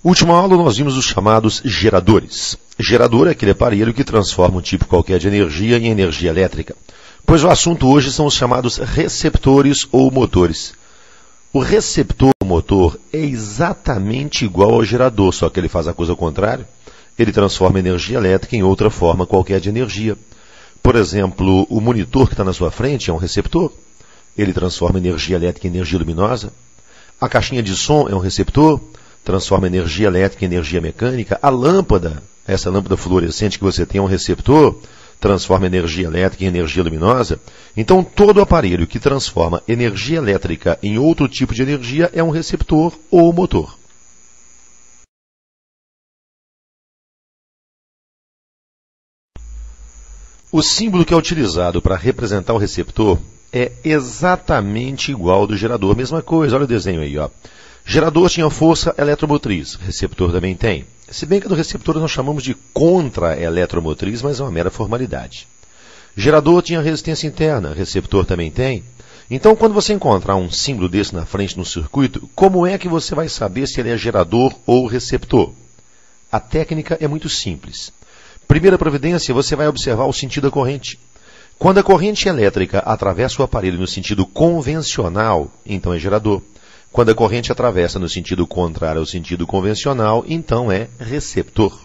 Última aula nós vimos os chamados geradores. Gerador é aquele aparelho que transforma um tipo qualquer de energia em energia elétrica. Pois o assunto hoje são os chamados receptores ou motores. O receptor ou motor é exatamente igual ao gerador, só que ele faz a coisa ao contrário. Ele transforma energia elétrica em outra forma qualquer de energia. Por exemplo, o monitor que está na sua frente é um receptor. Ele transforma energia elétrica em energia luminosa. A caixinha de som é um receptor, transforma energia elétrica em energia mecânica. A lâmpada, essa lâmpada fluorescente que você tem é um receptor, transforma energia elétrica em energia luminosa. Então, todo aparelho que transforma energia elétrica em outro tipo de energia é um receptor ou motor. O símbolo que é utilizado para representar o receptor é exatamente igual ao do gerador. Mesma coisa, olha o desenho aí, ó. Gerador tinha força eletromotriz, receptor também tem. Se bem que do receptor nós chamamos de contra-eletromotriz, mas é uma mera formalidade. Gerador tinha resistência interna, receptor também tem. Então, quando você encontrar um símbolo desse na frente no circuito, como é que você vai saber se ele é gerador ou receptor? A técnica é muito simples. Primeira providência, você vai observar o sentido da corrente. Quando a corrente elétrica atravessa o aparelho no sentido convencional, então é gerador. Quando a corrente atravessa no sentido contrário ao sentido convencional, então é receptor.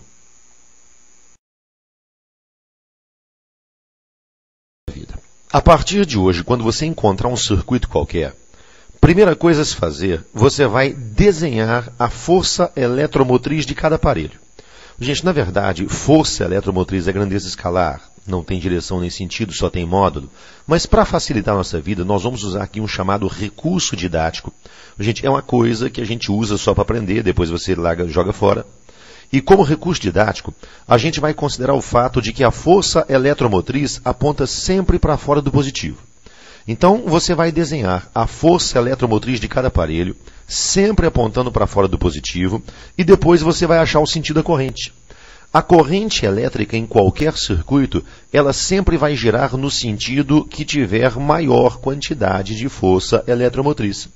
A partir de hoje, quando você encontrar um circuito qualquer, primeira coisa a se fazer, você vai desenhar a força eletromotriz de cada aparelho. Gente, na verdade, força eletromotriz é grandeza escalar, não tem direção nem sentido, só tem módulo. Mas para facilitar a nossa vida, nós vamos usar aqui um chamado recurso didático. Gente, é uma coisa que a gente usa só para aprender, depois você larga, joga fora. E como recurso didático, a gente vai considerar o fato de que a força eletromotriz aponta sempre para fora do positivo. Então, você vai desenhar a força eletromotriz de cada aparelho, sempre apontando para fora do positivo, e depois você vai achar o sentido da corrente. A corrente elétrica em qualquer circuito, ela sempre vai girar no sentido que tiver maior quantidade de força eletromotriz.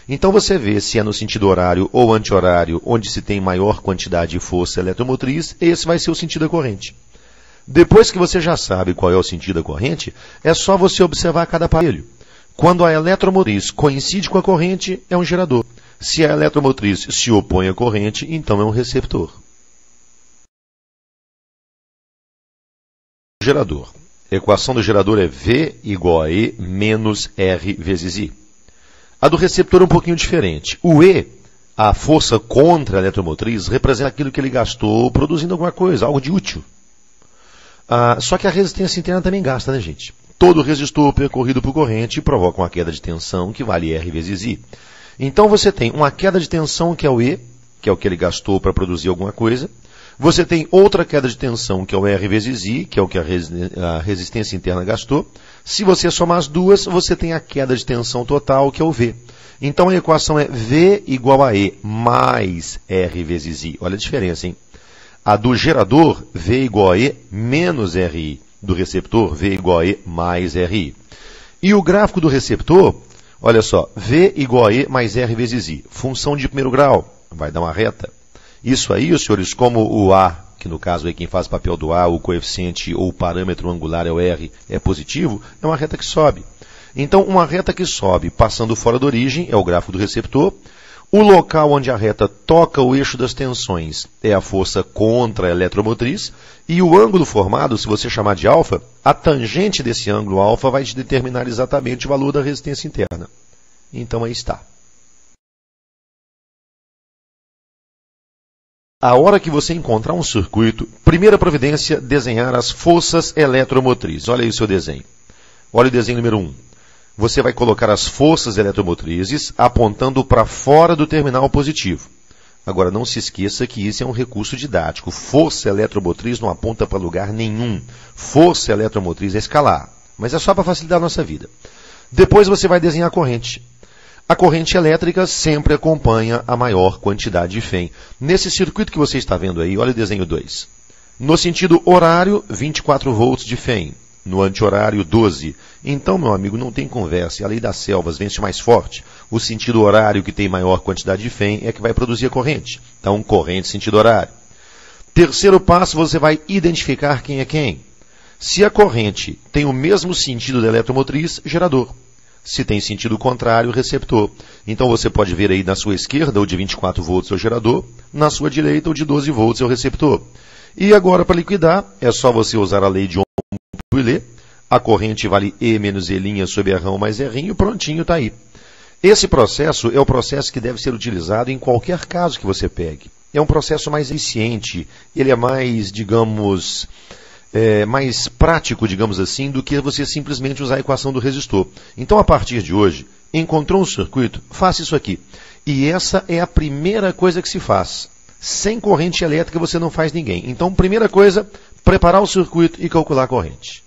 Então você vê se é no sentido horário ou anti-horário, onde se tem maior quantidade de força eletromotriz, esse vai ser o sentido da corrente. Depois que você já sabe qual é o sentido da corrente, é só você observar cada aparelho. Quando a eletromotriz coincide com a corrente, é um gerador. Se a eletromotriz se opõe à corrente, então é um receptor. Gerador. A equação do gerador é V igual a E menos R vezes I. A do receptor é um pouquinho diferente. O E, a força contra a eletromotriz, representa aquilo que ele gastou produzindo alguma coisa, algo de útil. Só que a resistência interna também gasta, né, gente? Todo resistor percorrido por corrente provoca uma queda de tensão que vale R vezes I. Então você tem uma queda de tensão que é o E, que é o que ele gastou para produzir alguma coisa. Você tem outra queda de tensão que é o R vezes I, que é o que a resistência interna gastou. Se você somar as duas, você tem a queda de tensão total, que é o V. Então a equação é V igual a E mais R vezes I. Olha a diferença, hein? A do gerador, V igual a E menos RI. Do receptor, V igual a E mais RI. E o gráfico do receptor, olha só, V igual a E mais R vezes I. Função de primeiro grau, vai dar uma reta. Isso aí, os senhores, como o A, que no caso é quem faz papel do A, o coeficiente ou o parâmetro angular é o R, é positivo, é uma reta que sobe. Então, uma reta que sobe passando fora da origem é o gráfico do receptor. O local onde a reta toca o eixo das tensões é a força contra a eletromotriz, e o ângulo formado, se você chamar de alfa, a tangente desse ângulo alfa vai te determinar exatamente o valor da resistência interna. Então aí está. A hora que você encontrar um circuito, primeira providência, desenhar as forças eletromotrizes. Olha aí o seu desenho. Olha o desenho número 1. Você vai colocar as forças eletromotrizes apontando para fora do terminal positivo. Agora, não se esqueça que isso é um recurso didático. Força eletromotriz não aponta para lugar nenhum. Força eletromotriz é escalar, mas é só para facilitar a nossa vida. Depois você vai desenhar a corrente. A corrente elétrica sempre acompanha a maior quantidade de fém. Nesse circuito que você está vendo aí, olha o desenho 2. No sentido horário, 24 volts de fém. No anti-horário, 12. Então, meu amigo, não tem conversa. A lei das selvas vence mais forte. O sentido horário que tem maior quantidade de Fem é que vai produzir a corrente. Então, corrente, sentido horário. Terceiro passo, você vai identificar quem é quem. Se a corrente tem o mesmo sentido da eletromotriz, gerador. Se tem sentido contrário, receptor. Então você pode ver aí na sua esquerda o de 24 volts é o gerador, na sua direita o de 12 volts é o receptor. E agora para liquidar, é só você usar a lei de Ohm-Brulé. A corrente vale E menos E' sobre R mais R e prontinho está aí. Esse processo é o processo que deve ser utilizado em qualquer caso que você pegue. É um processo mais eficiente, ele é mais, digamos, mais prático, digamos assim, do que você simplesmente usar a equação do resistor. Então, a partir de hoje, encontrou um circuito? Faça isso aqui. E essa é a primeira coisa que se faz. Sem corrente elétrica você não faz ninguém. Então, primeira coisa, preparar o circuito e calcular a corrente.